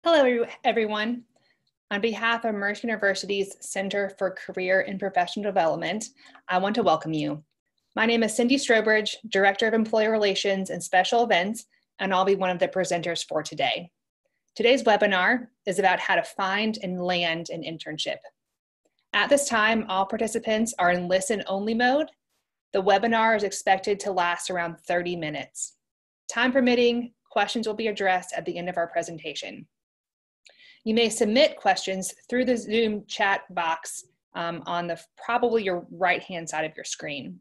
Hello, everyone. On behalf of Mercer University's Center for Career and Professional Development, I want to welcome you. My name is Cindy Strobridge, Director of Employee Relations and Special Events, and I'll be one of the presenters for today. Today's webinar is about how to find and land an internship. At this time, all participants are in listen-only mode. The webinar is expected to last around 30 minutes. Time permitting, questions will be addressed at the end of our presentation. You may submit questions through the Zoom chat box on probably your right-hand side of your screen.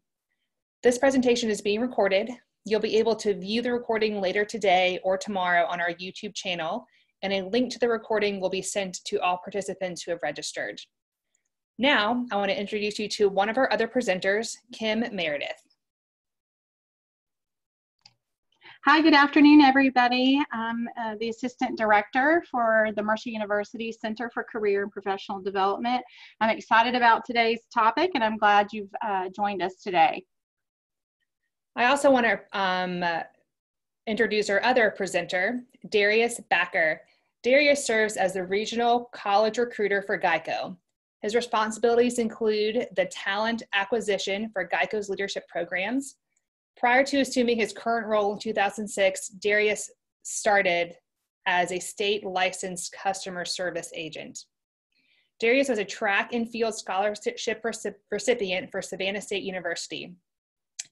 This presentation is being recorded. You'll be able to view the recording later today or tomorrow on our YouTube channel, and a link to the recording will be sent to all participants who have registered. Now, I want to introduce you to one of our other presenters, Kim Meredith. Hi, good afternoon, everybody. I'm the Assistant Director for the Mercer University Center for Career and Professional Development. I'm excited about today's topic, and I'm glad you've joined us today. I also want to introduce our other presenter, Darius Backer. Darius serves as the Regional College Recruiter for Geico. His responsibilities include the talent acquisition for Geico's leadership programs. Prior to assuming his current role in 2006, Darius started as a state licensed customer service agent. Darius was a track and field scholarship recipient for Savannah State University.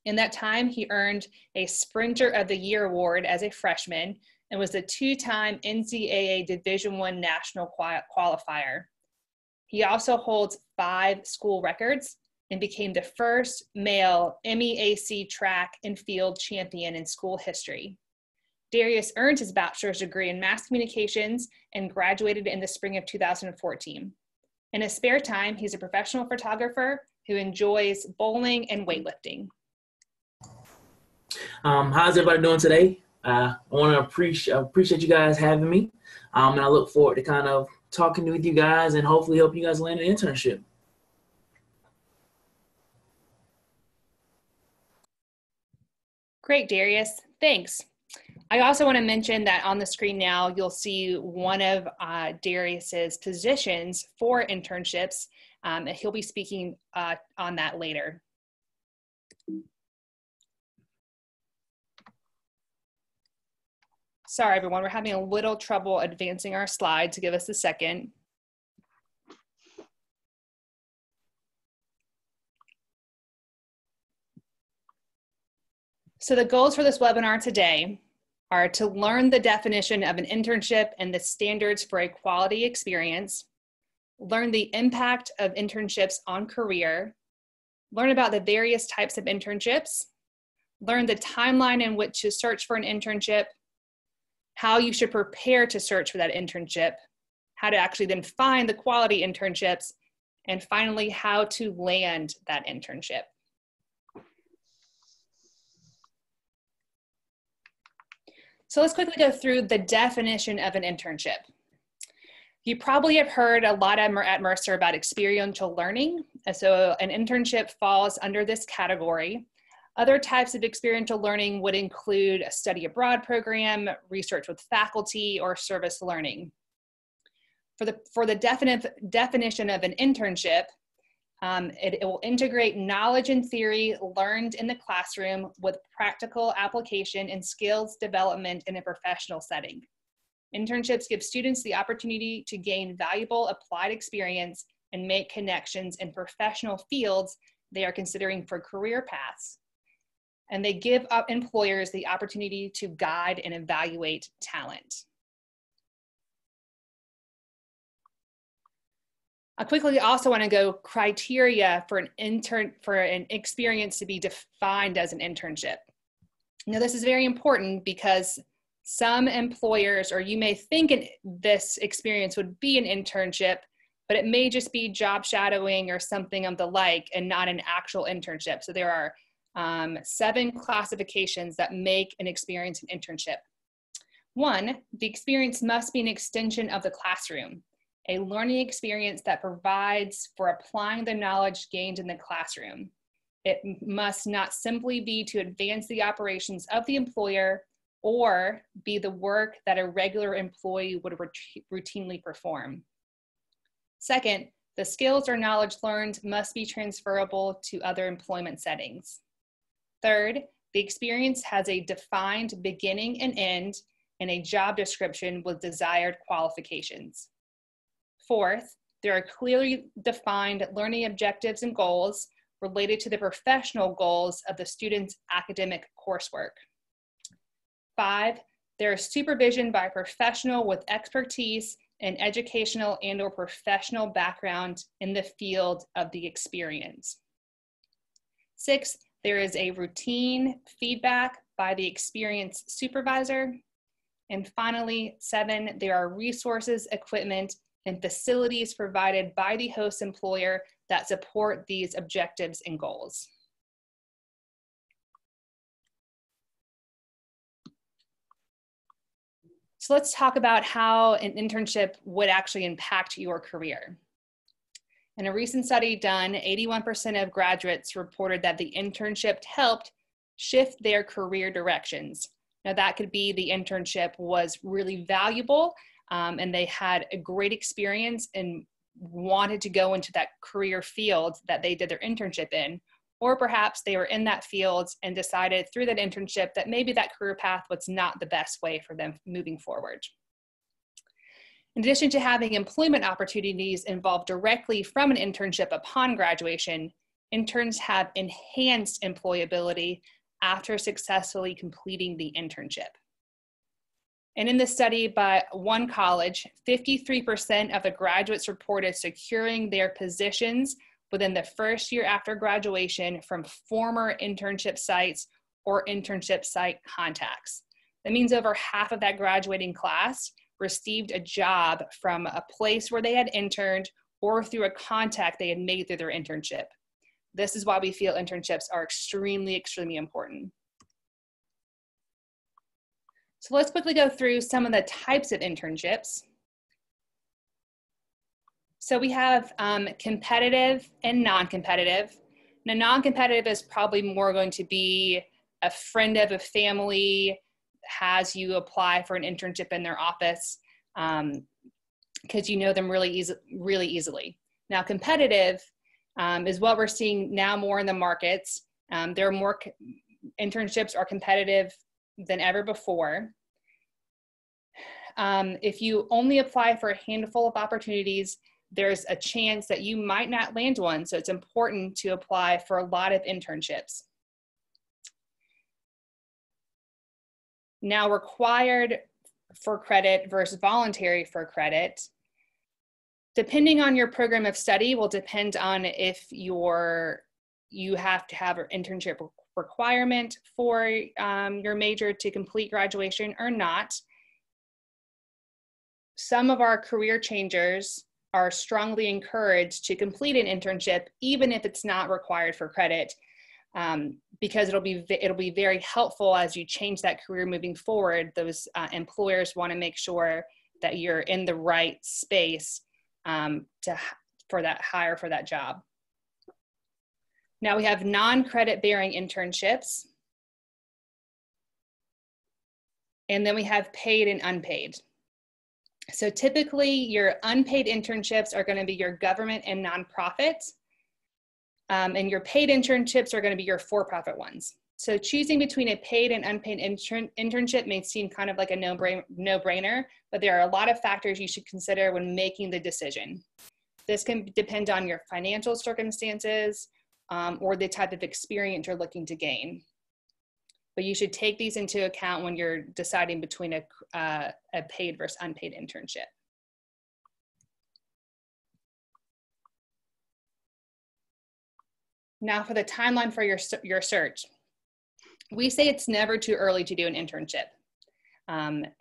In that time, he earned a Sprinter of the Year award as a freshman and was the two-time NCAA Division I national qualifier. He also holds 5 school records and became the first male MEAC track and field champion in school history. Darius earned his bachelor's degree in mass communications and graduated in the spring of 2014. In his spare time, he's a professional photographer who enjoys bowling and weightlifting. How's everybody doing today? I want to appreciate you guys having me, and I look forward to kind of talking with you guys and hopefully help you guys land an internship. Great, Darius. Thanks. I also want to mention that on the screen now, you'll see one of Darius's positions for internships. And he'll be speaking on that later. Sorry, everyone. We're having a little trouble advancing our slides. Give us a second. So the goals for this webinar today are to learn the definition of an internship and the standards for a quality experience, learn the impact of internships on career, learn about the various types of internships, learn the timeline in which to search for an internship, how you should prepare to search for that internship, how to actually then find the quality internships, and finally, how to land that internship. So let's quickly go through the definition of an internship. You probably have heard a lot at Mercer about experiential learning. So an internship falls under this category. Other types of experiential learning would include a study abroad program, research with faculty, or service learning. For the definition of an internship, it will integrate knowledge and theory learned in the classroom with practical application and skills development in a professional setting. Internships give students the opportunity to gain valuable applied experience and make connections in professional fields they are considering for career paths. And they give employers the opportunity to guide and evaluate talent. I quickly also want to go criteria for an experience to be defined as an internship. Now, this is very important because some employers, or you may think this experience would be an internship, but it may just be job shadowing or something of the like and not an actual internship. So there are 7 classifications that make an experience an internship. 1, the experience must be an extension of the classroom, a learning experience that provides for applying the knowledge gained in the classroom. It must not simply be to advance the operations of the employer or be the work that a regular employee would routinely perform. Second, the skills or knowledge learned must be transferable to other employment settings. Third, the experience has a defined beginning and end and a job description with desired qualifications. Fourth, there are clearly defined learning objectives and goals related to the professional goals of the student's academic coursework. 5, there is supervision by a professional with expertise in educational and/or professional background in the field of the experience. 6, there is a routine feedback by the experienced supervisor. And finally, 7, there are resources, equipment, and facilities provided by the host employer that support these objectives and goals. So let's talk about how an internship would actually impact your career. In a recent study done, 81% of graduates reported that the internship helped shift their career directions. Now that could be the internship was really valuable and they had a great experience and wanted to go into that career field that they did their internship in, or perhaps they were in that field and decided through that internship that maybe that career path was not the best way for them moving forward. In addition to having employment opportunities involved directly from an internship upon graduation, interns have enhanced employability after successfully completing the internship. And in this study by one college, 53% of the graduates reported securing their positions within the first year after graduation from former internship sites or internship site contacts. That means over half of that graduating class received a job from a place where they had interned or through a contact they had made through their internship. This is why we feel internships are extremely, extremely important. So let's quickly go through some of the types of internships. So we have competitive and non-competitive. Now, non-competitive is probably more going to be a friend of a family has you apply for an internship in their office because you know them really easily. Now, competitive is what we're seeing now more in the markets. There are more internships are competitive than ever before. If you only apply for a handful of opportunities, there's a chance that you might not land one. So it's important to apply for a lot of internships. Now, required for credit versus voluntary for credit, depending on your program of study, will depend on if you have to have an internship requirement for your major to complete graduation or not. Some of our career changers are strongly encouraged to complete an internship, even if it's not required for credit, because it'll be very helpful as you change that career moving forward. Those employers want to make sure that you're in the right space for that hire for that job. Now we have non-credit bearing internships, and then we have paid and unpaid. So typically your unpaid internships are going to be your government and nonprofits, and your paid internships are going to be your for-profit ones. So choosing between a paid and unpaid internship may seem kind of like a no-brainer, but there are a lot of factors you should consider when making the decision. This can depend on your financial circumstances or the type of experience you're looking to gain. But you should take these into account when you're deciding between a paid versus unpaid internship. Now for the timeline for your search. We say it's never too early to do an internship.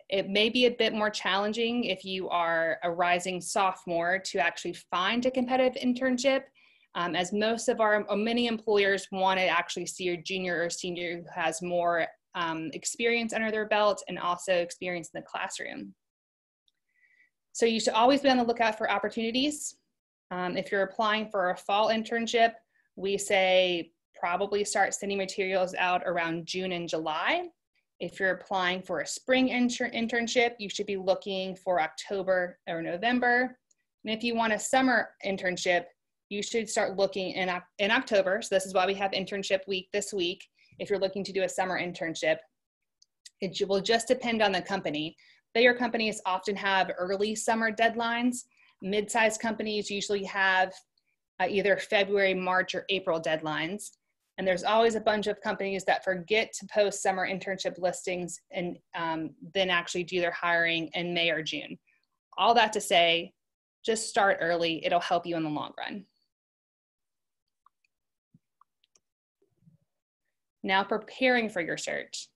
It may be a bit more challenging if you are a rising sophomore to actually find a competitive internship, as many employers want to actually see your junior or senior who has more experience under their belt and also experience in the classroom. So you should always be on the lookout for opportunities. If you're applying for a fall internship, we say probably start sending materials out around June and July. If you're applying for a spring internship, you should be looking for October or November. And if you want a summer internship, you should start looking in October. So this is why we have internship week this week. If you're looking to do a summer internship, it will just depend on the company. Bigger companies often have early summer deadlines. Mid-sized companies usually have either February, March, or April deadlines. And there's always a bunch of companies that forget to post summer internship listings and then actually do their hiring in May or June. All that to say, just start early. It'll help you in the long run. Now, preparing for your search.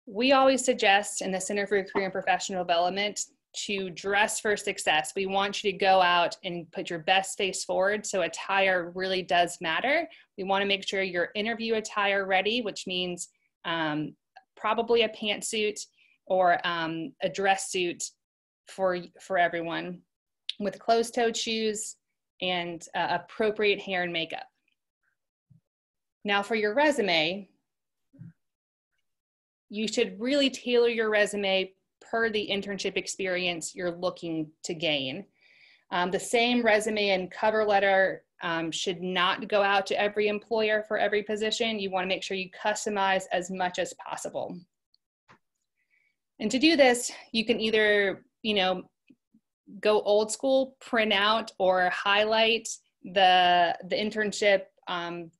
We always suggest in the Center for Career and Professional Development to dress for success. We want you to go out and put your best face forward, so attire really does matter. We want to make sure your interview attire ready, which means probably a pantsuit or a dress suit for everyone, with closed-toed shoes and appropriate hair and makeup. Now for your resume, you should really tailor your resume per the internship experience you're looking to gain. The same resume and cover letter should not go out to every employer for every position. You want to make sure you customize as much as possible. And to do this, you can either, go old school, print out or highlight the internship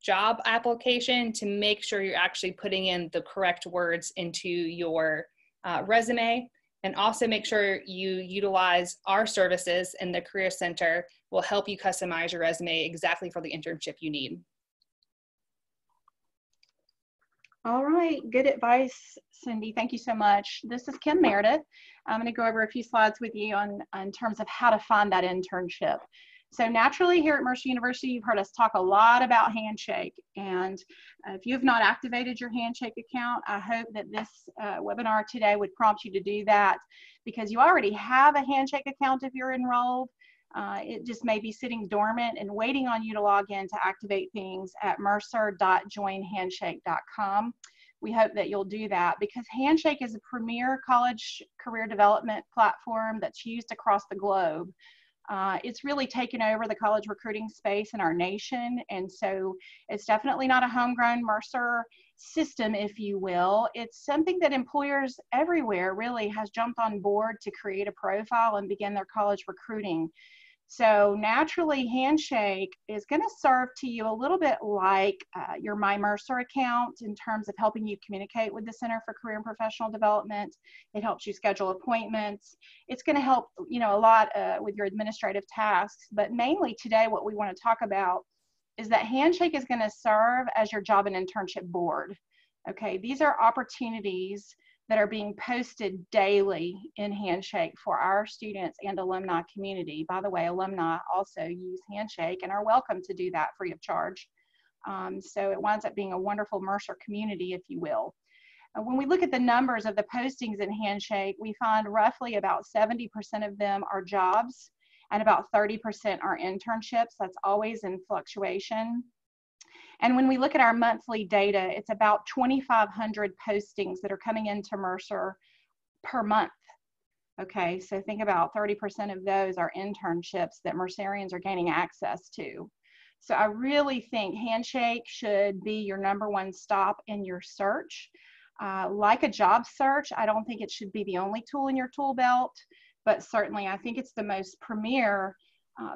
job application to make sure you're actually putting in the correct words into your resume, and also make sure you utilize our services in the Career Center. Will help you customize your resume exactly for the internship you need. All right, good advice, Cindy. Thank you so much. This is Kim Meredith. I'm going to go over a few slides with you on terms of how to find that internship. So naturally, here at Mercer University, you've heard us talk a lot about Handshake. And if you have not activated your Handshake account, I hope that this webinar today would prompt you to do that, because you already have a Handshake account if you're enrolled. It just may be sitting dormant and waiting on you to log in to activate things at mercer.joinhandshake.com. We hope that you'll do that, because Handshake is a premier college career development platform that's used across the globe. It's really taken over the college recruiting space in our nation, and so it's definitely not a homegrown Mercer system, if you will. It's something that employers everywhere really has jumped on board to create a profile and begin their college recruiting. So naturally, Handshake is going to serve to you a little bit like your My Mercer account in terms of helping you communicate with the Center for Career and Professional Development. It helps you schedule appointments. It's going to help, a lot with your administrative tasks. But mainly today, what we want to talk about is that Handshake is going to serve as your job and internship board. Okay, these are opportunities that are being posted daily in Handshake for our students and alumni community. By the way, alumni also use Handshake and are welcome to do that free of charge. So it winds up being a wonderful Mercer community, if you will. When we look at the numbers of the postings in Handshake, we find roughly about 70% of them are jobs and about 30% are internships. That's always in fluctuation. And when we look at our monthly data, it's about 2,500 postings that are coming into Mercer per month. Okay, so think about 30% of those are internships that Mercerians are gaining access to. So I really think Handshake should be your #1 stop in your search. Like a job search, I don't think it should be the only tool in your tool belt, but certainly I think it's the most premier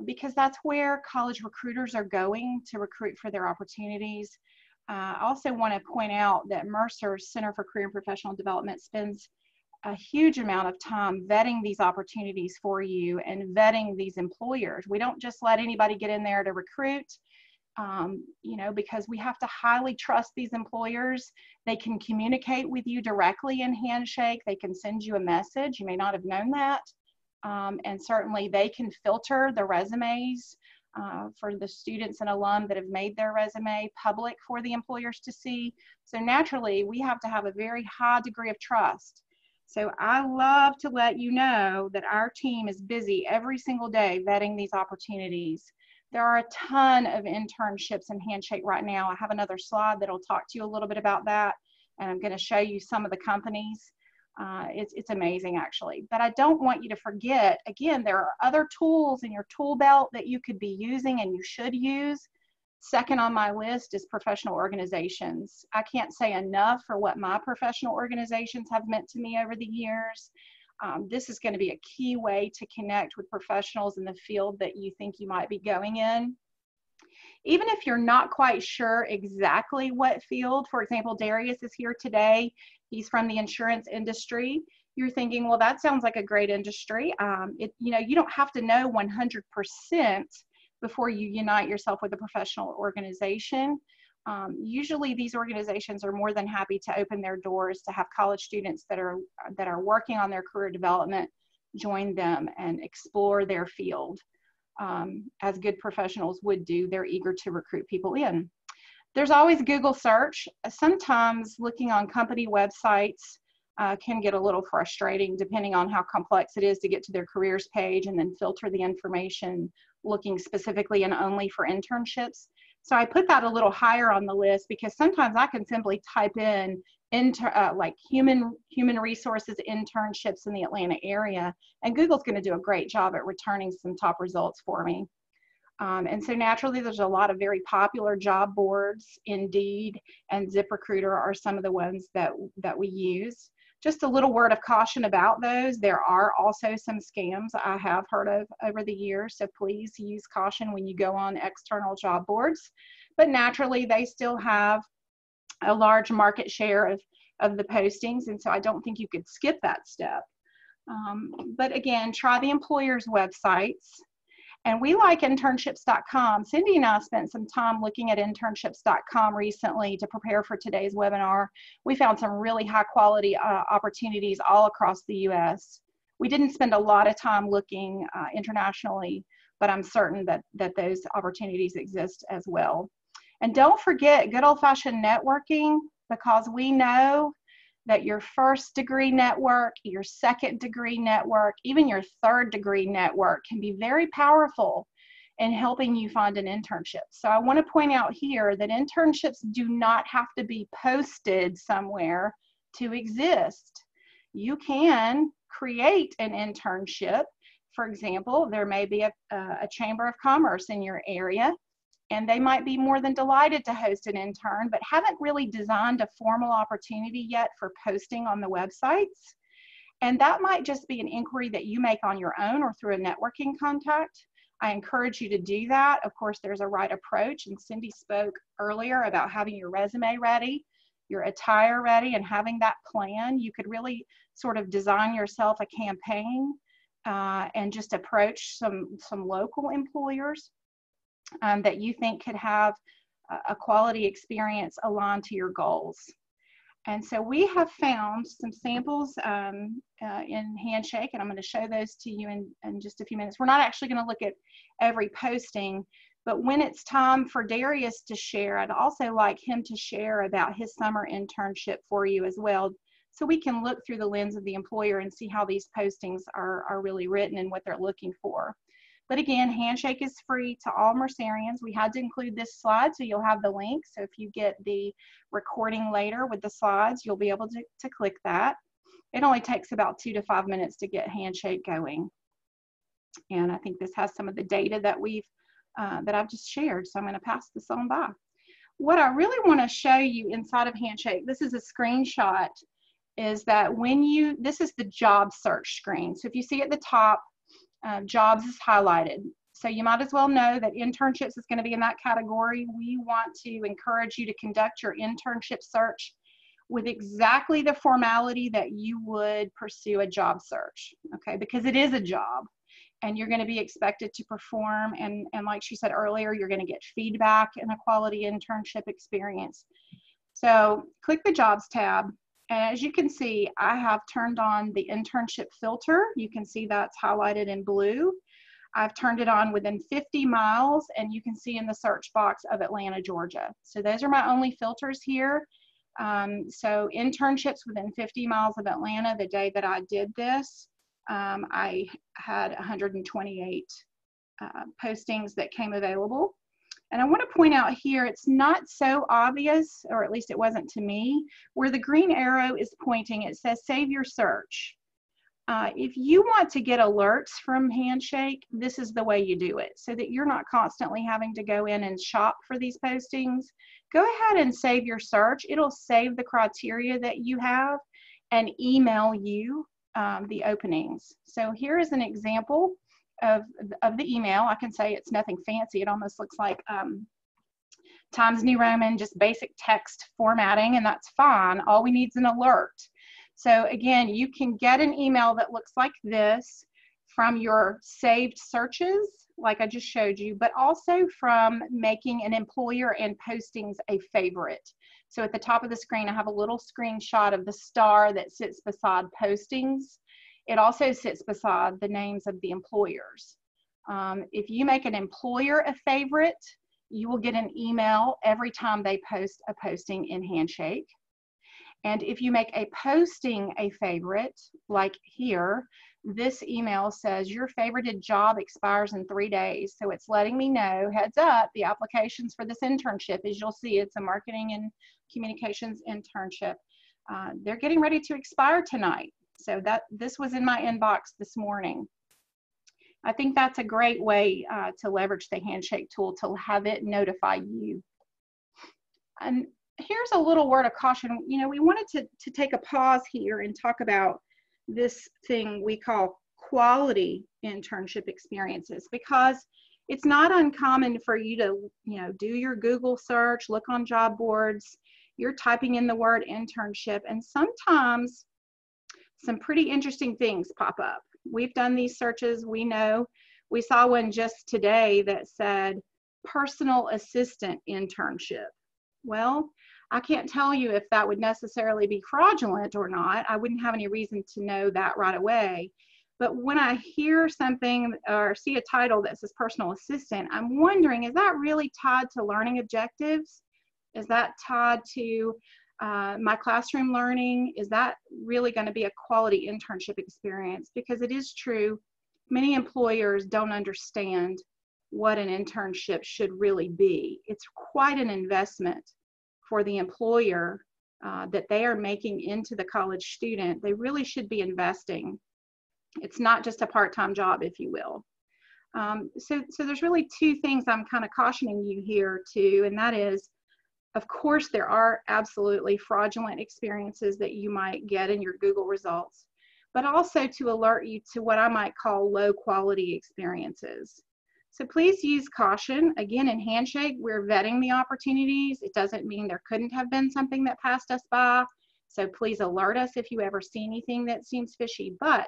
because that's where college recruiters are going to recruit for their opportunities. I also want to point out that Mercer's Center for Career and Professional Development spends a huge amount of time vetting these opportunities for you and vetting these employers. We don't just let anybody get in there to recruit, because we have to highly trust these employers. They can communicate with you directly in Handshake. They can send you a message. You may not have known that. And certainly they can filter the resumes for the students and alum that have made their resume public for the employers to see. So naturally, we have to have a very high degree of trust. So I love to let you know that our team is busy every single day vetting these opportunities. There are a ton of internships in Handshake right now. I have another slide that'll talk to you a little bit about that. and I'm going to show you some of the companies. It's amazing, actually. But I don't want you to forget, again, there are other tools in your tool belt that you could be using and you should use. Second on my list is professional organizations. I can't say enough for what my professional organizations have meant to me over the years. This is going to be a key way to connect with professionals in the field that you think you might be going in. Even if you're not quite sure exactly what field, for example, Darius is here today. He's from the insurance industry. You're thinking, well, that sounds like a great industry. You don't have to know 100% before you unite yourself with a professional organization. Usually these organizations are more than happy to open their doors to have college students that are working on their career development join them and explore their field. As good professionals would do, they're eager to recruit people in. There's always Google search. Sometimes looking on company websites can get a little frustrating depending on how complex it is to get to their careers page and then filter the information looking specifically and only for internships. So I put that a little higher on the list because sometimes I can simply type in like human resources internships in the Atlanta area, and Google's going to do a great job at returning some top results for me. And so naturally, there's a lot of very popular job boards. Indeed and ZipRecruiter are some of the ones that we use. Just a little word of caution about those. There are also some scams I have heard of over the years, so please use caution when you go on external job boards. But naturally, they still have a large market share of the postings, and so I don't think you could skip that step. But again, try the employer's websites. And we like internships.com. Cindy and I spent some time looking at internships.com recently to prepare for today's webinar. We found some really high quality opportunities all across the US. We didn't spend a lot of time looking internationally, but I'm certain that those opportunities exist as well. And don't forget good old-fashioned networking, because we know that your first degree network, your second degree network, even your third degree network can be very powerful in helping you find an internship. So I want to point out here that internships do not have to be posted somewhere to exist. You can create an internship. For example, there may be a chamber of commerce in your area, and they might be more than delighted to host an intern, but haven't really designed a formal opportunity yet for posting on the websites. And that might just be an inquiry that you make on your own or through a networking contact. I encourage you to do that. Of course, there's a right approach, and Cindy spoke earlier about having your resume ready, your attire ready, and having that plan. You could really sort of design yourself a campaign and just approach some local employers that you think could have a quality experience aligned to your goals. And so we have found some samples in Handshake, and I'm going to show those to you in just a few minutes. We're not actually going to look at every posting, but when it's time for Darius to share, I'd also like him to share about his summer internship for you as well, so we can look through the lens of the employer and see how these postings are really written and what they're looking for. But again, Handshake is free to all Mercerians. We had to include this slide, so you'll have the link. So if you get the recording later with the slides, you'll be able to click that. It only takes about 2 to 5 minutes to get Handshake going. And I think this has some of the data that I've just shared. So I'm going to pass this on by. What I really want to show you inside of Handshake, this is a screenshot, is that this is the job search screen. So if you see at the top, jobs is highlighted. So you might as well know that internships is going to be in that category. We want to encourage you to conduct your internship search with exactly the formality that you would pursue a job search, okay? Because it is a job, and you're going to be expected to perform, and like she said earlier, you're going to get feedback and a quality internship experience. So click the jobs tab. And as you can see, I have turned on the internship filter. You can see that's highlighted in blue. I've turned it on within 50 miles, and you can see in the search box of Atlanta, Georgia. So those are my only filters here. So internships within 50 miles of Atlanta, the day that I did this, I had 128 postings that came available. And I want to point out here, it's not so obvious, or at least it wasn't to me, where the green arrow is pointing. It says save your search. If you want to get alerts from Handshake, this is the way you do it, so that you're not constantly having to go in and shop for these postings. Go ahead and save your search. It'll save the criteria that you have and email you the openings. So here is an example of the email. I can say it's nothing fancy. It almost looks like Times New Roman, just basic text formatting, and that's fine. All we need is an alert. So again, you can get an email that looks like this from your saved searches, like I just showed you, but also from making an employer and postings a favorite. So at the top of the screen, I have a little screenshot of the star that sits beside postings. It also sits beside the names of the employers. If you make an employer a favorite, you will get an email every time they post a posting in Handshake. And if you make a posting a favorite, like here, this email says your favorited job expires in 3 days. So it's letting me know, heads up, the applications for this internship, as you'll see, it's a marketing and communications internship. They're getting ready to expire tonight. So this was in my inbox this morning. I think that's a great way to leverage the Handshake tool to have it notify you. And here's a little word of caution. You know, we wanted to take a pause here and talk about this thing we call quality internship experiences, because it's not uncommon for you to, you know, do your Google search, look on job boards, you're typing in the word internship, and sometimes some pretty interesting things pop up. We've done these searches, we know. We saw one just today that said personal assistant internship. Well, I can't tell you if that would necessarily be fraudulent or not. I wouldn't have any reason to know that right away. But when I hear something or see a title that says personal assistant, I'm wondering, is that really tied to learning objectives? Is that tied to my classroom learning? Is that really going to be a quality internship experience? Because it is true, many employers don't understand what an internship should really be. It's quite an investment for the employer that they are making into the college student. They really should be investing. It's not just a part-time job, if you will. So there's really two things I'm kind of cautioning you here too, and that is, of course, there are absolutely fraudulent experiences that you might get in your Google results, but also to alert you to what I might call low quality experiences. So please use caution. Again, in Handshake, we're vetting the opportunities. It doesn't mean there couldn't have been something that passed us by. So please alert us if you ever see anything that seems fishy. But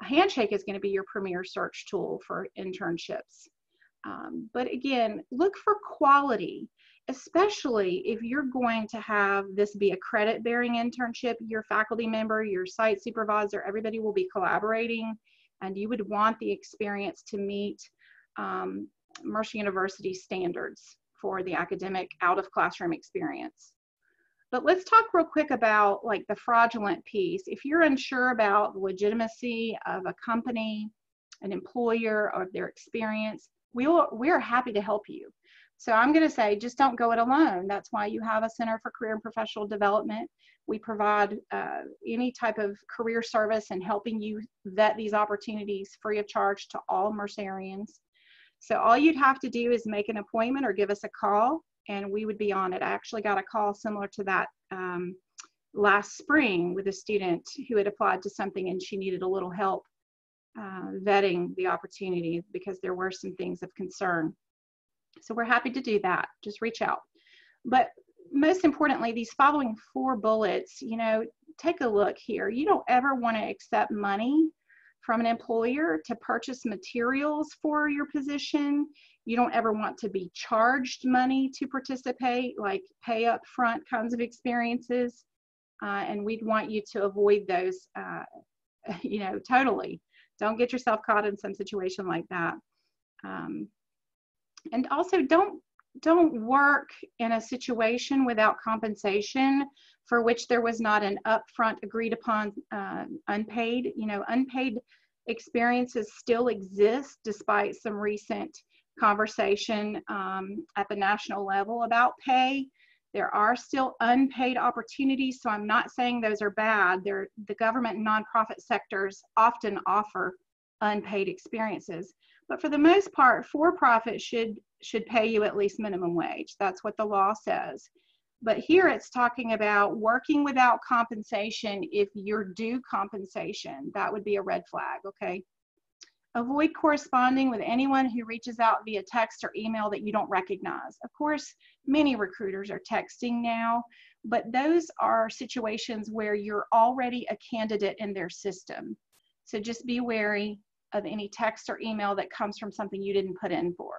Handshake is going to be your premier search tool for internships. But again, look for quality, especially if you're going to have this be a credit-bearing internship. Your faculty member, your site supervisor, everybody will be collaborating, and you would want the experience to meet Mercer University standards for the academic out-of-classroom experience. But let's talk real quick about like the fraudulent piece. If you're unsure about the legitimacy of a company, an employer, or their experience, we're happy to help you. So I'm going to say, just don't go it alone. That's why you have a Center for Career and Professional Development. We provide any type of career service and helping you vet these opportunities free of charge to all Mercerians. So all you'd have to do is make an appointment or give us a call, and we would be on it. I actually got a call similar to that last spring with a student who had applied to something and she needed a little help vetting the opportunity because there were some things of concern. So we're happy to do that. Just reach out. But most importantly, these following 4 bullets, you know, take a look here. You don't ever want to accept money from an employer to purchase materials for your position. You don't ever want to be charged money to participate, like pay up front kinds of experiences. And we'd want you to avoid those, you know, totally. Don't get yourself caught in some situation like that. And also don't work in a situation without compensation for which there was not an upfront agreed upon unpaid. You know, unpaid experiences still exist despite some recent conversation at the national level about pay. There are still unpaid opportunities, so I'm not saying those are bad. The government and nonprofit sectors often offer unpaid experiences, but for the most part, for-profit should pay you at least minimum wage. That's what the law says. But here it's talking about working without compensation if you're due compensation. That would be a red flag, okay? Avoid corresponding with anyone who reaches out via text or email that you don't recognize. Of course, many recruiters are texting now, but those are situations where you're already a candidate in their system. So just be wary of any text or email that comes from something you didn't put in for.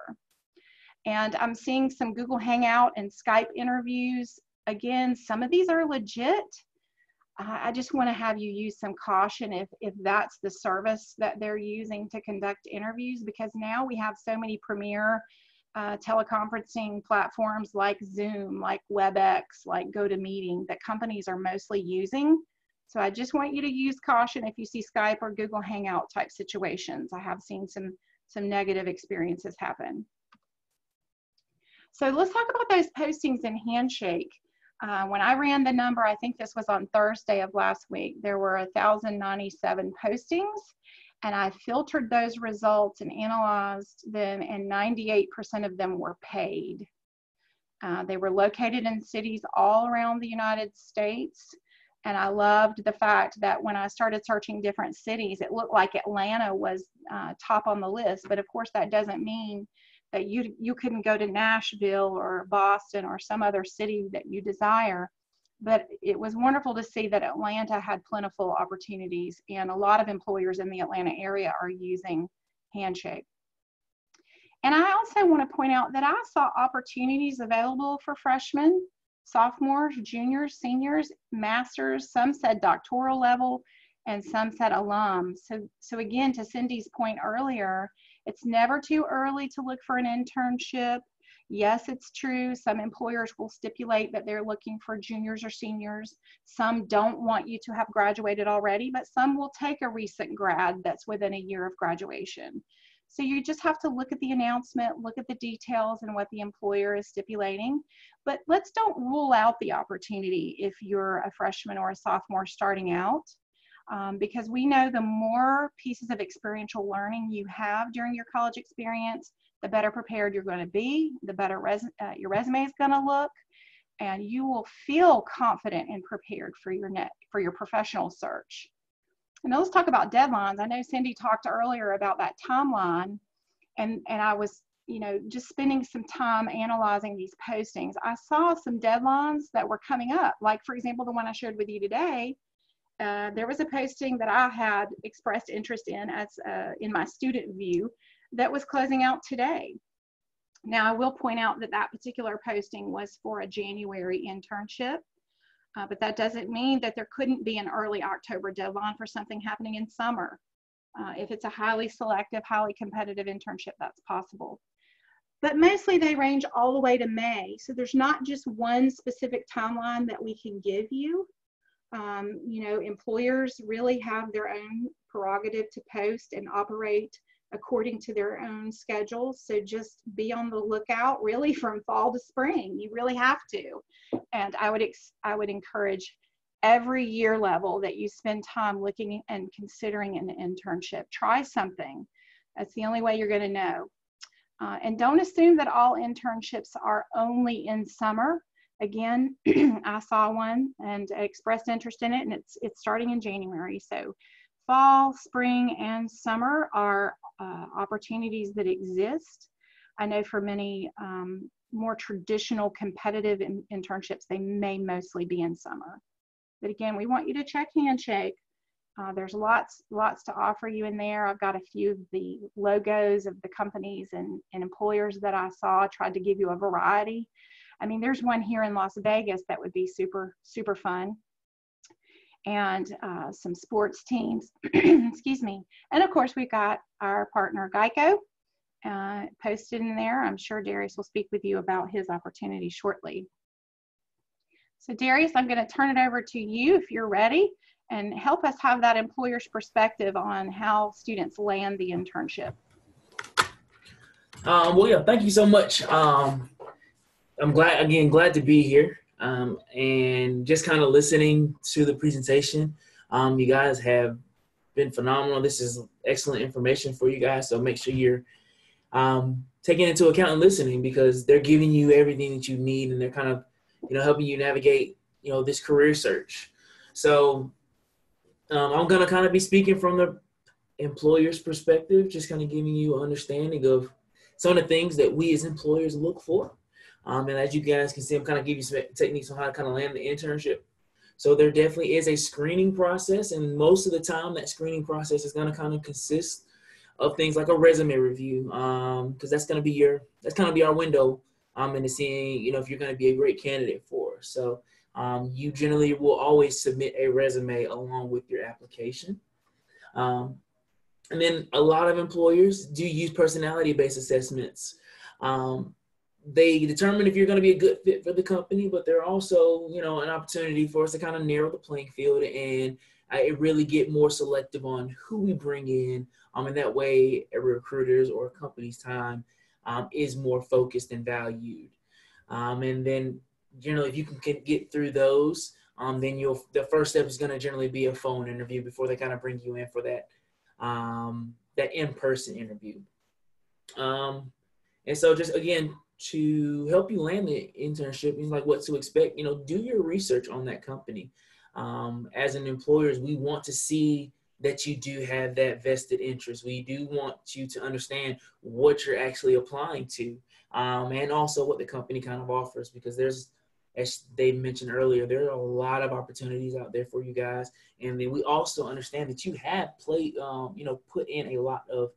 And I'm seeing some Google Hangout and Skype interviews. Again, some of these are legit. I just want to have you use some caution if that's the service that they're using to conduct interviews, because now we have so many premier teleconferencing platforms like Zoom, like WebEx, like GoToMeeting that companies are mostly using. So I just want you to use caution if you see Skype or Google Hangout type situations. I have seen some negative experiences happen. So let's talk about those postings in Handshake. When I ran the number, I think this was on Thursday of last week, there were 1,097 postings, and I filtered those results and analyzed them, and 98% of them were paid. They were located in cities all around the United States, and I loved the fact that when I started searching different cities, it looked like Atlanta was top on the list, but of course that doesn't mean that you couldn't go to Nashville or Boston or some other city that you desire. But it was wonderful to see that Atlanta had plentiful opportunities, and a lot of employers in the Atlanta area are using Handshake. And I also want to point out that I saw opportunities available for freshmen, sophomores, juniors, seniors, masters. Some said doctoral level and some said alum. So again, to Cindy's point earlier, it's never too early to look for an internship. Yes, it's true. Some employers will stipulate that they're looking for juniors or seniors. Some don't want you to have graduated already, but some will take a recent grad that's within a year of graduation. So you just have to look at the announcement, look at the details and what the employer is stipulating. But let's don't rule out the opportunity if you're a freshman or a sophomore starting out. Because we know the more pieces of experiential learning you have during your college experience, the better prepared you're going to be, the better your resume is going to look, and you will feel confident and prepared for your professional search. And now let's talk about deadlines. I know Cindy talked earlier about that timeline, and I was just spending some time analyzing these postings. I saw some deadlines that were coming up, like for example the one I shared with you today. There was a posting that I had expressed interest in as in my student view that was closing out today. Now I will point out that that particular posting was for a January internship, but that doesn't mean that there couldn't be an early October deadline for something happening in summer. If it's a highly selective, highly competitive internship, that's possible. But mostly they range all the way to May. So there's not just one specific timeline that we can give you. Employers really have their own prerogative to post and operate according to their own schedules. So just be on the lookout really from fall to spring. You really have to. And I would encourage every year level that you spend time looking and considering an internship. Try something. That's the only way you're going to know. And don't assume that all internships are only in summer. Again, I saw one and expressed interest in it, and it's starting in January. So fall, spring, and summer are opportunities that exist. I know for many more traditional competitive internships, they may mostly be in summer. But again, we want you to check Handshake. There's lots to offer you in there. I've got a few of the logos of the companies and employers that I saw. I tried to give you a variety. I mean, there's one here in Las Vegas that would be super, super fun. And some sports teams, excuse me. And of course, we've got our partner Geico posted in there. I'm sure Darius will speak with you about his opportunity shortly. So Darius, I'm going to turn it over to you if you're ready, and help us have that employer's perspective on how students land the internship. Well, yeah, thank you so much. I'm glad to be here. And just kind of listening to the presentation. You guys have been phenomenal. This is excellent information for you guys. So make sure you're taking into account and listening, because they're giving you everything that you need, and they're kind of, helping you navigate, this career search. So I'm going to kind of be speaking from the employer's perspective, just kind of giving you an understanding of some of the things that we as employers look for. And as you guys can see, I'm kind of giving you some techniques on how to kind of land the internship. So there definitely is a screening process, and most of the time that screening process is going to kind of consist of things like a resume review, because that's going to be our window into seeing, if you're going to be a great candidate for us. So you generally will always submit a resume along with your application. And then a lot of employers do use personality-based assessments. They determine if you're going to be a good fit for the company, but they're also, an opportunity for us to kind of narrow the playing field and really get more selective on who we bring in. And that way, a recruiter's or a company's time is more focused and valued. And then, generally, if you can get through those, then the first step is going to generally be a phone interview before they kind of bring you in for that in-person interview. And so just, again, to help you land the internship, like what to expect, do your research on that company. As an employers, we want to see that you do have that vested interest. We do want you to understand what you're actually applying to, and also what the company kind of offers, because there's, as Dave mentioned earlier, there are a lot of opportunities out there for you guys. And then we also understand that you have put in a lot of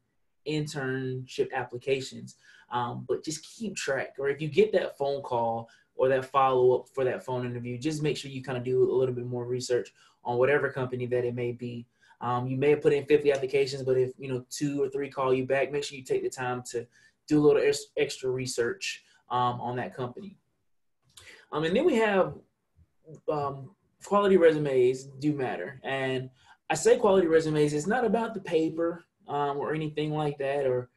internship applications, but just keep track. Or if you get that phone call or that follow-up for that phone interview, just make sure you kind of do a little bit more research on whatever company that it may be. You may have put in 50 applications, but if 2 or 3 call you back, make sure you take the time to do a little extra research on that company. And then we have quality resumes do matter. And I say quality resumes, it's not about the paper or anything like that, or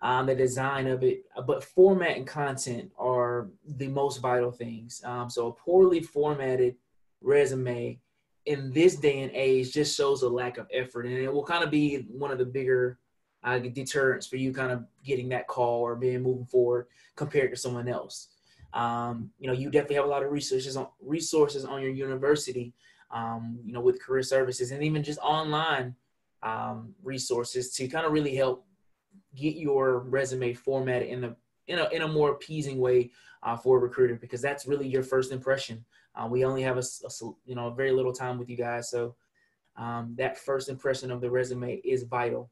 the design of it, but format and content are the most vital things. So a poorly formatted resume in this day and age just shows a lack of effort, and it will kind of be one of the bigger deterrents for you kind of getting that call or moving forward compared to someone else. You definitely have a lot of resources on your university, with career services and even just online resources to kind of really help get your resume formatted in a more appeasing way for a recruiter, because that's really your first impression. We only have a very little time with you guys, so that first impression of the resume is vital.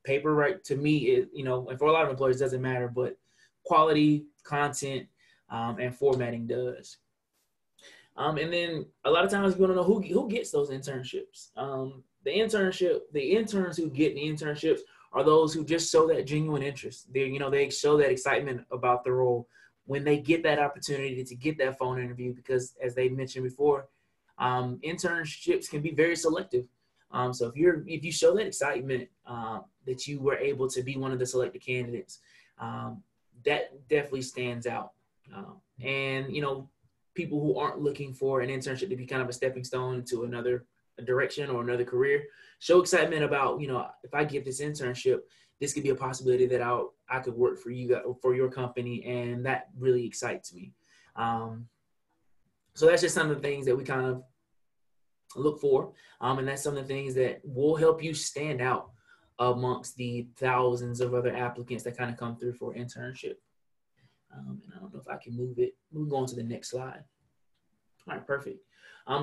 Paper, right, to me, and for a lot of employers, doesn't matter, but quality, content, and formatting does. And then a lot of times you want to know who gets those internships. The interns who get the internships are those who just show that genuine interest. They show that excitement about the role when they get that opportunity to get that phone interview, because as they mentioned before, internships can be very selective. So if you show that excitement that you were able to be one of the selected candidates, that definitely stands out. And people who aren't looking for an internship to be kind of a stepping stone into another direction or another career, show excitement about, if I get this internship, this could be a possibility that I could work for you, for your company, and that really excites me. So that's just some of the things that we kind of look for, and that's some of the things that will help you stand out amongst the thousands of other applicants that kind of come through for internship. And I don't know if I can move on to the next slide. All right, perfect.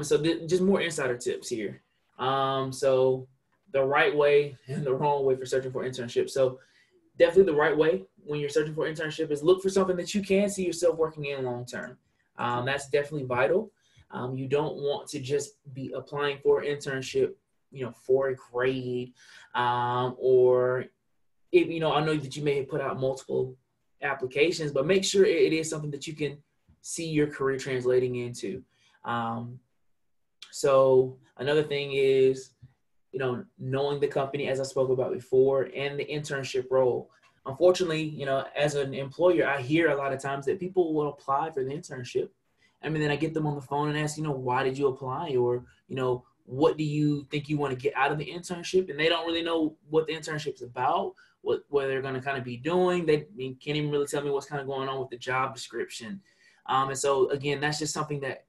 So just more insider tips here. So the right way and the wrong way for searching for internships. So definitely the right way when you're searching for internship is look for something that you can see yourself working in long term. That's definitely vital. You don't want to just be applying for an internship, for a grade, or if, I know that you may have put out multiple applications, but make sure it is something that you can see your career translating into. So another thing is, knowing the company, as I spoke about before, and the internship role. unfortunately, you know, as an employer, I hear a lot of times that people will apply for the internship. I mean, then I get them on the phone and ask, you know, why did you apply? Or, you know, what do you think you want to get out of the internship? And they don't really know what the internship is about, what they're going to kind of be doing. They can't even really tell me what's kind of going on with the job description. And so, again, that's just something that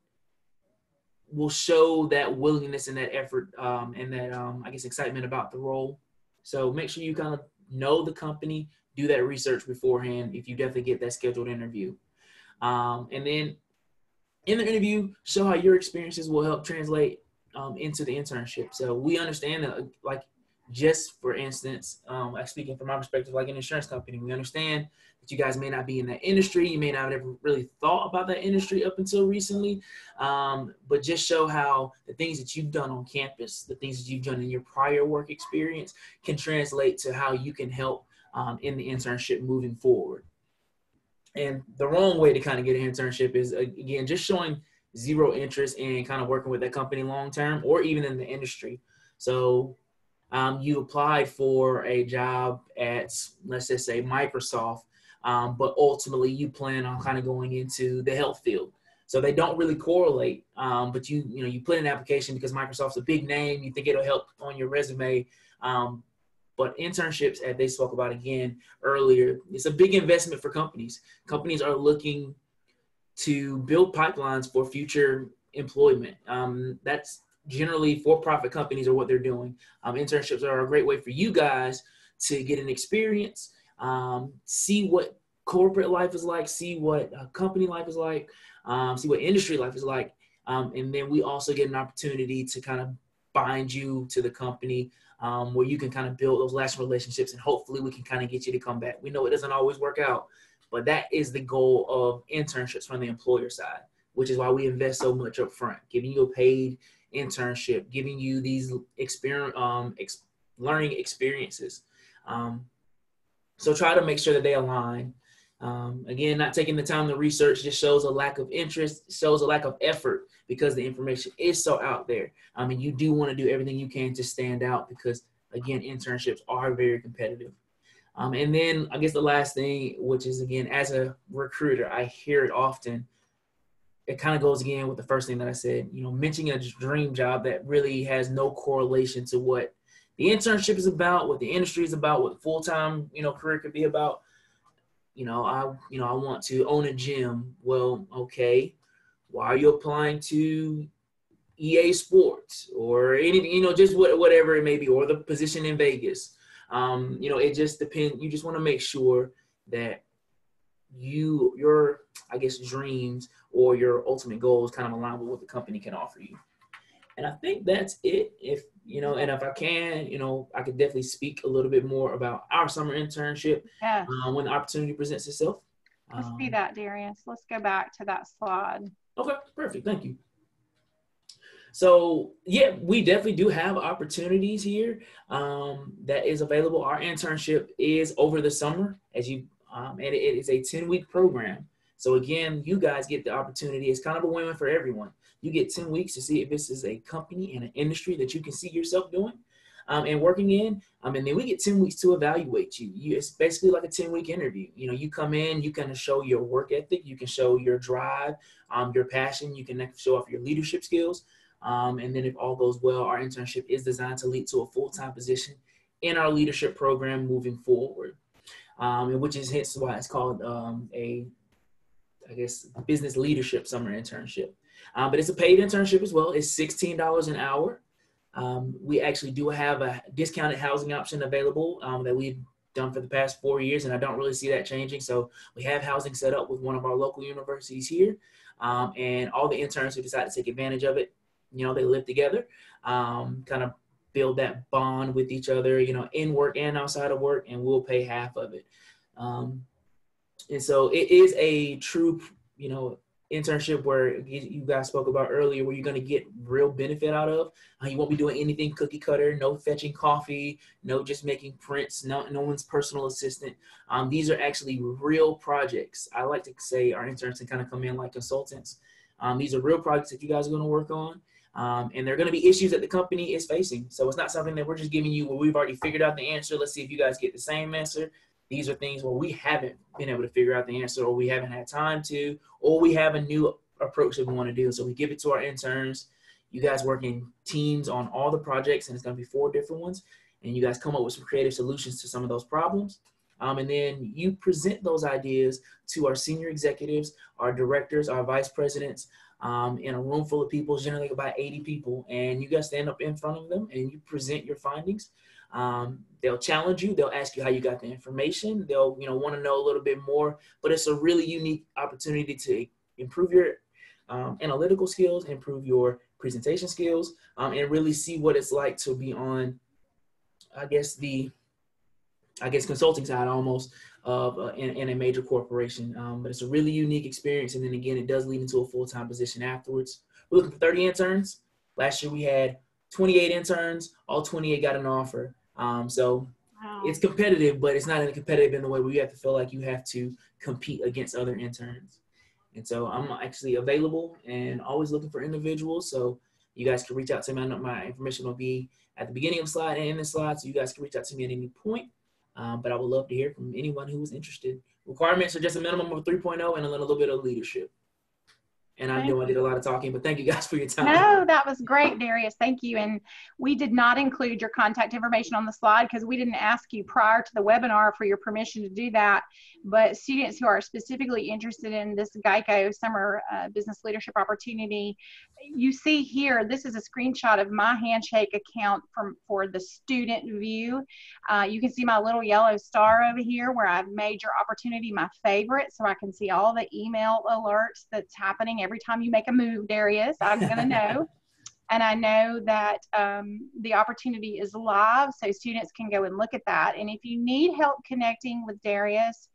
will show that willingness and that effort and that, I guess, excitement about the role. So make sure you kind of know the company, do that research beforehand if you definitely get that scheduled interview. And then in the interview, show how your experiences will help translate into the internship. So we understand that, like, just for instance, speaking from my perspective, like an insurance company, we understand that you guys may not be in that industry. You may not have ever really thought about that industry up until recently, but just show how the things that you've done on campus, the things that you've done in your prior work experience can translate to how you can help in the internship moving forward. And the wrong way to kind of get an internship is, again, just showing zero interest in kind of working with that company long-term or even in the industry. So you applied for a job at, let's just say, Microsoft, but ultimately you plan on kind of going into the health field. So they don't really correlate, but you put in an application because Microsoft's a big name. You think it'll help on your resume. But internships, as they spoke about again earlier, it's a big investment for companies. Companies are looking to build pipelines for future employment. That's generally for-profit companies are what they're doing. Internships are a great way for you guys to get an experience, see what corporate life is like, see what company life is like, see what industry life is like. And then we also get an opportunity to kind of bind you to the company where you can kind of build those lasting relationships, and hopefully we can kind of get you to come back. We know it doesn't always work out, but that is the goal of internships from the employer side, which is why we invest so much up front, giving you a paid internship, giving you these learning experiences. So try to make sure that they align. Again, not taking the time to research just shows a lack of interest, shows a lack of effort because the information is so out there. I mean, you do want to do everything you can to stand out because, again, internships are very competitive. And then I guess the last thing, which is, again, as a recruiter, I hear it often. It kind of goes again with the first thing that I said, mentioning a dream job that really has no correlation to what the internship is about, what the industry is about, what the full-time, career could be about. I want to own a gym. Well, okay. Why are you applying to EA Sports or anything, just whatever it may be, or the position in Vegas? It just depends. You just want to make sure that your, I guess, dreams or your ultimate goals kind of align with what the company can offer you. And I think that's it. If I can, I could definitely speak a little bit more about our summer internship when the opportunity presents itself. Let's see that, Darius. Let's go back to that slide. Okay, perfect. Thank you. So, yeah, we definitely do have opportunities here that is available. Our internship is over the summer, and it is a 10-week program. So, again, you guys get the opportunity. It's kind of a win for everyone. You get 10 weeks to see if this is a company and an industry that you can see yourself doing and working in. And then we get 10 weeks to evaluate you. It's basically like a 10-week interview. You come in, you kind of show your work ethic. You can show your drive, your passion. You can show off your leadership skills. And then if all goes well, our internship is designed to lead to a full-time position in our leadership program moving forward, which is hence why it's called business leadership summer internship. But it's a paid internship as well. It's $16 an hour. We actually do have a discounted housing option available that we've done for the past 4 years, and I don't really see that changing. So we have housing set up with one of our local universities here, and all the interns who decide to take advantage of it, they live together, kind of build that bond with each other, in work and outside of work, and we'll pay half of it. And so it is a true, internship where you guys spoke about earlier, where you're going to get real benefit out of. You won't be doing anything cookie cutter, no fetching coffee, no just making prints, no one's personal assistant. These are actually real projects. I like to say our interns can kind of come in like consultants. These are real projects that you guys are going to work on. And there are going to be issues that the company is facing. So it's not something that we're just giving you where we've already figured out the answer. Let's see if you guys get the same answer. these are things where we haven't been able to figure out the answer, or we haven't had time to, or we have a new approach that we want to do. So we give it to our interns. You guys work in teams on all the projects, and it's going to be 4 different ones. And you guys come up with some creative solutions to some of those problems. And then you present those ideas to our senior executives, our directors, our vice presidents, in a room full of people, generally about 80 people. And you guys stand up in front of them and you present your findings. They'll challenge you. They'll ask you how you got the information. They'll, want to know a little bit more. But it's a really unique opportunity to improve your analytical skills, improve your presentation skills, and really see what it's like to be on, consulting side almost of in a major corporation. But it's a really unique experience. And then again, it does lead into a full-time position afterwards. We're looking for 30 interns. Last year we had 28 interns. All 28 got an offer. So wow. It's competitive, but it's not competitive in the way where you have to feel like you have to compete against other interns. And so I'm actually available and always looking for individuals. So you guys can reach out to me. I know my information will be at the beginning of the slide and in the slide, so you guys can reach out to me at any point. But I would love to hear from anyone who is interested. Requirements are just a minimum of 3.0 and a little bit of leadership. And I know I did a lot of talking, but thank you guys for your time. No, that was great, Darius. Thank you. And we did not include your contact information on the slide because we didn't ask you prior to the webinar for your permission to do that. But students who are specifically interested in this Geico Summer Business Leadership Opportunity, you see here, this is a screenshot of my Handshake account for the student view. You can see my little yellow star over here where I've made your opportunity my favorite, so I can see all the email alerts that's happening every time you make a move, Darius. I'm going to know. And I know that the opportunity is live, so students can go and look at that. And if you need help connecting with Darius,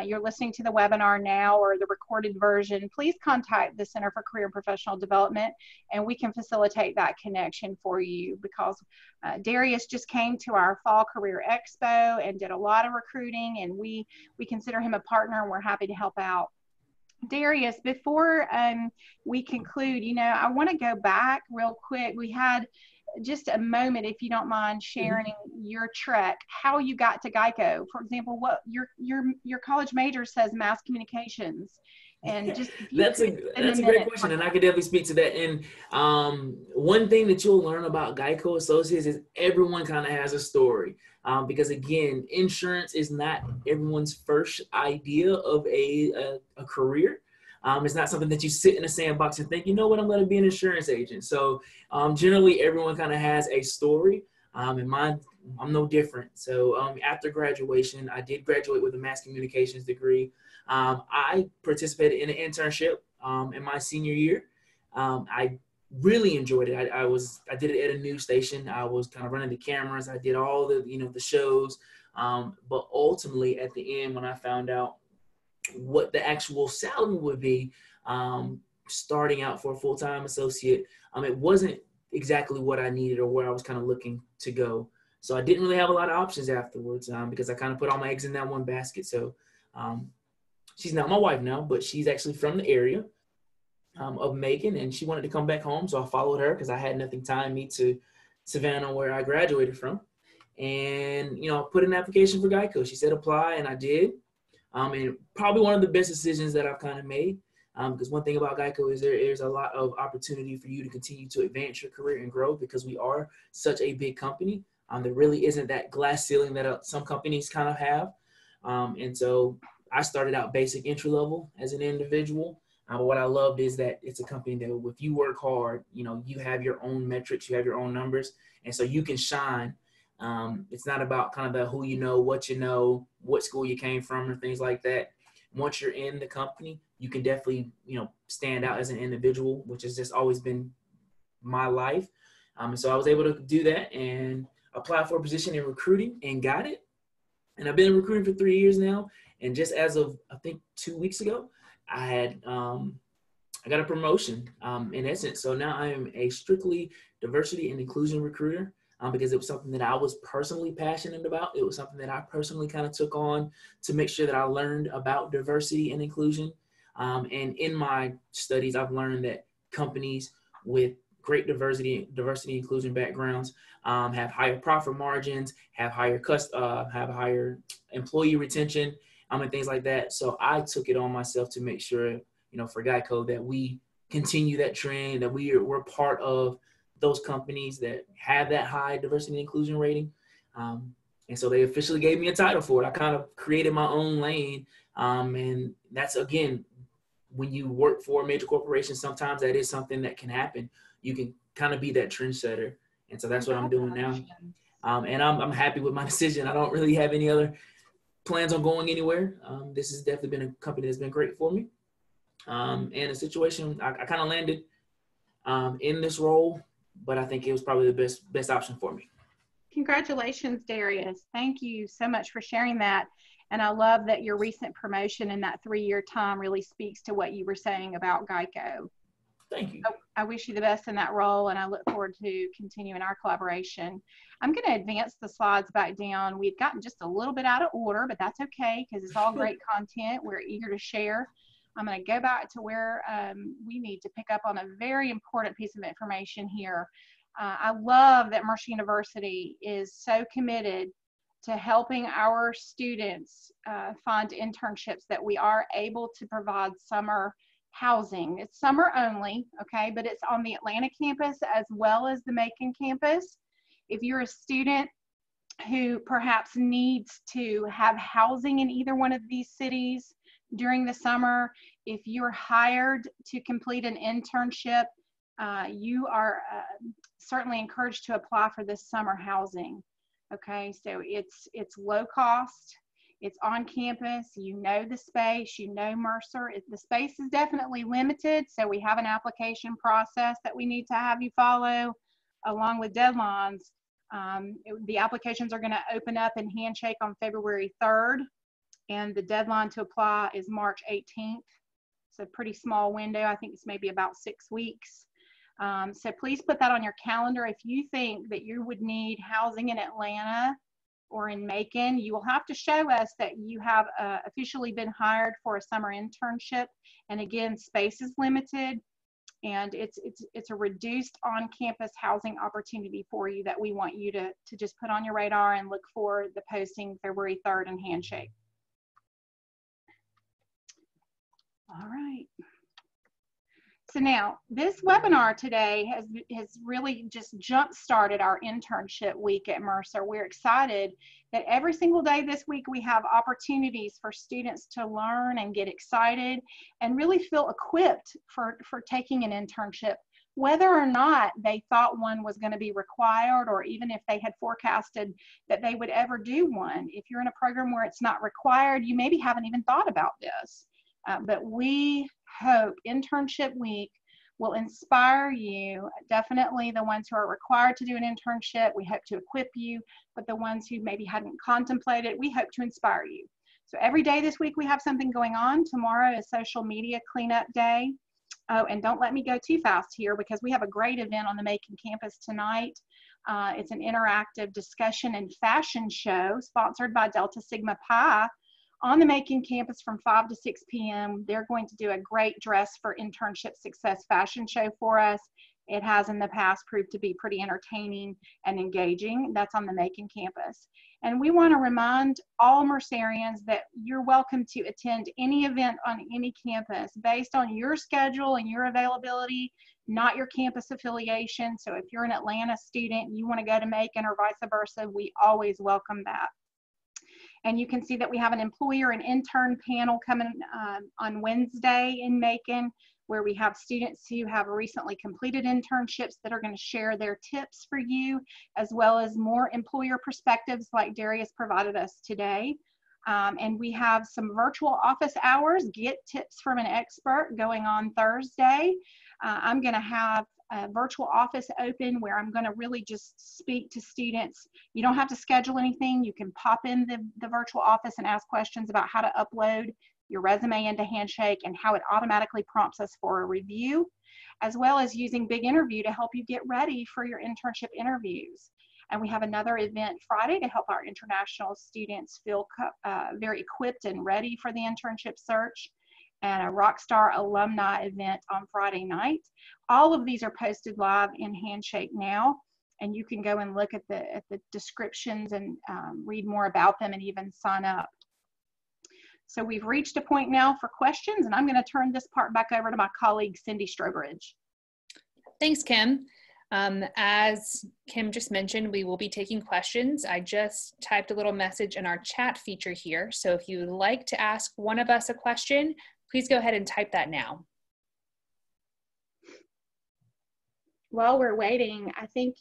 you're listening to the webinar now or the recorded version, please contact the Center for Career and Professional Development, and we can facilitate that connection for you, because Darius just came to our Fall Career Expo and did a lot of recruiting, and we consider him a partner, and we're happy to help out. Darius, before we conclude, I want to go back real quick. We had just a moment, if you don't mind sharing your trek, how you got to Geico. For example, what your college major says mass communications. And just that's a great question, and I could definitely speak to that. And one thing that you'll learn about Geico Associates is everyone kind of has a story, because again, insurance is not everyone's first idea of a career. It's not something that you sit in a sandbox and think, you know what, I'm going to be an insurance agent. So generally, everyone kind of has a story, and mine, I'm no different. So after graduation, I did graduate with a mass communications degree. I participated in an internship in my senior year. I really enjoyed it. I did it at a news station. I was kind of running the cameras. I did all the the shows. But ultimately, at the end, when I found out what the actual salary would be, starting out for a full-time associate, it wasn't exactly what I needed or where I was kind of looking to go. So I didn't really have a lot of options afterwards, because I kind of put all my eggs in that one basket. So she's not my wife now, but she's actually from the area of Macon, and she wanted to come back home. So I followed her because I had nothing tying me to Savannah, where I graduated from. And, I put in an application for Geico. She said apply, and I did. And probably one of the best decisions that I've kind of made, because one thing about Geico is there's a lot of opportunity for you to continue to advance your career and grow, because we are such a big company. There really isn't that glass ceiling that some companies kind of have. And so I started out basic entry level as an individual. But what I loved is that it's a company that if you work hard, you have your own metrics, you have your own numbers, and so you can shine. It's not about kind of the who what school you came from, or things like that. Once you're in the company, you can definitely, stand out as an individual, which has just always been my life. And so I was able to do that and apply for a position in recruiting and got it. And I've been in recruiting for 3 years now. And just as of, I think 2 weeks ago, I got a promotion, in essence. So now I am a strictly diversity and inclusion recruiter, because it was something that I was personally passionate about. It was something that I personally kind of took on to make sure that I learned about diversity and inclusion. And in my studies, I've learned that companies with great diversity inclusion backgrounds, have higher profit margins, have higher employee retention, and things like that. So I took it on myself to make sure, for Geico, that we continue that trend, that we're part of those companies that have that high diversity and inclusion rating. And so they officially gave me a title for it. I kind of created my own lane. And that's, again, when you work for a major corporation, sometimes that is something that can happen. You can kind of be that trendsetter. And so that's what I'm doing now. And I'm happy with my decision. I don't really have any other plans on going anywhere. This has definitely been a company that's been great for me. And a situation, I kind of landed in this role, but I think it was probably the best option for me. Congratulations, Darius. Thank you so much for sharing that. And I love that your recent promotion in that 3-year time really speaks to what you were saying about Geico. Thank you. I wish you the best in that role, and I look forward to continuing our collaboration. I'm going to advance the slides back down. We've gotten just a little bit out of order, but that's okay because it's all great content. We're eager to share. I'm going to go back to where we need to pick up on a very important piece of information here. I love that Mercer University is so committed to helping our students find internships, that we are able to provide summer housing. It's summer only, okay, but it's on the Atlanta campus as well as the Macon campus. If you're a student who perhaps needs to have housing in either one of these cities during the summer, if you're hired to complete an internship, you are certainly encouraged to apply for this summer housing. Okay, so it's low cost, it's on campus, you know the space, you know Mercer. The space is definitely limited, so we have an application process that we need to have you follow along with deadlines. The applications are going to open up in Handshake on February 3rd, and the deadline to apply is March 18th. It's a pretty small window. I think it's maybe about 6 weeks. So please put that on your calendar. If you think that you would need housing in Atlanta or in Macon, you will have to show us that you have officially been hired for a summer internship. And again, space is limited, and it's a reduced on-campus housing opportunity for you that we want you to just put on your radar and look for the posting February 3rd in Handshake. All right. So now this webinar today has really just jump-started our internship week at Mercer. We're excited that every single day this week we have opportunities for students to learn and get excited and really feel equipped for taking an internship, whether or not they thought one was going to be required, or even if they had forecasted that they would ever do one. If you're in a program where it's not required, you maybe haven't even thought about this. But we hope Internship Week will inspire you. Definitely the ones who are required to do an internship, we hope to equip you, but the ones who maybe hadn't contemplated, we hope to inspire you. So every day this week we have something going on. Tomorrow is social media cleanup day. Oh, and don't let me go too fast here because we have a great event on the Macon campus tonight. It's an interactive discussion and fashion show sponsored by Delta Sigma Pi on the Macon campus from 5 to 6 p.m. They're going to do a great Dress for Internship Success fashion show for us. It has in the past proved to be pretty entertaining and engaging. That's on the Macon campus. And we want to remind all Mercerians that you're welcome to attend any event on any campus based on your schedule and your availability, not your campus affiliation. So if you're an Atlanta student, you want to go to Macon or vice versa, we always welcome that. And you can see that we have an employer and intern panel coming on Wednesday in Macon, where we have students who have recently completed internships that are going to share their tips for you, as well as more employer perspectives like Darius provided us today. And we have some virtual office hours, Get Tips from an Expert, going on Thursday. I'm going to have a virtual office open where I'm going to really just speak to students. You don't have to schedule anything. You can pop in the virtual office and ask questions about how to upload your resume into Handshake and how it automatically prompts us for a review, as well as using Big Interview to help you get ready for your internship interviews. And we have another event Friday to help our international students feel very equipped and ready for the internship search. and a Rockstar alumni event on Friday night. All of these are posted live in Handshake now, and you can go and look at the descriptions and read more about them and even sign up. So we've reached a point now for questions, and I'm going to turn this part back over to my colleague, Cindy Strobridge. Thanks, Kim. As Kim just mentioned, we will be taking questions. I just typed a little message in our chat feature here. So if you would like to ask one of us a question, please go ahead and type that now. While we're waiting, I think,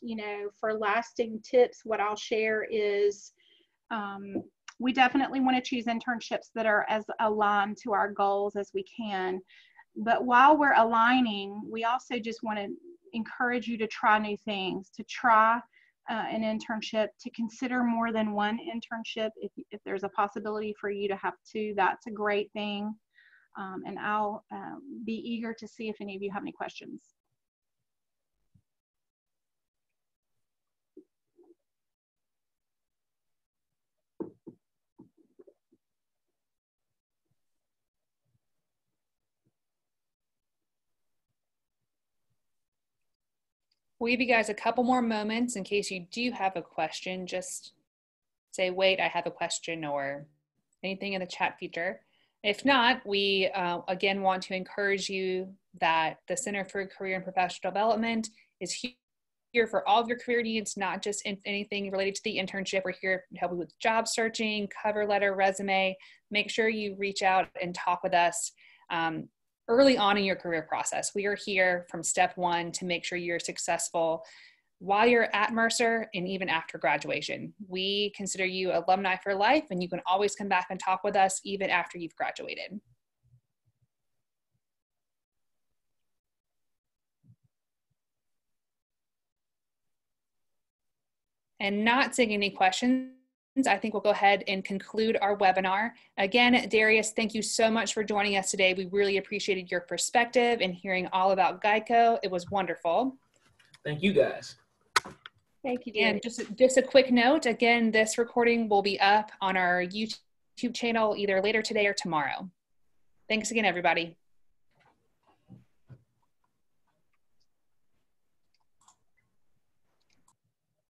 for lasting tips, what I'll share is we definitely want to choose internships that are as aligned to our goals as we can. But while we're aligning, we also just want to encourage you to try new things, to try an internship, to consider more than one internship. If there's a possibility for you to have two, that's a great thing. And I'll be eager to see if any of you have any questions. We'll give you guys a couple more moments in case you do have a question. Just say, wait, I have a question, or anything in the chat feature. If not, we again want to encourage you that the Center for Career and Professional Development is here for all of your career needs, not just anything related to the internship. We're here to help you with job searching, cover letter, resume. Make sure you reach out and talk with us early on in your career process. We are here from step one to make sure you're successful while you're at Mercer and even after graduation. We consider you alumni for life, and you can always come back and talk with us even after you've graduated. And not seeing any questions, I think we'll go ahead and conclude our webinar. Again, Darius, thank you so much for joining us today. We really appreciated your perspective and hearing all about Geico. It was wonderful. Thank you, guys. Thank you, Darius. And just a quick note, again, this recording will be up on our YouTube channel either later today or tomorrow. Thanks again, everybody.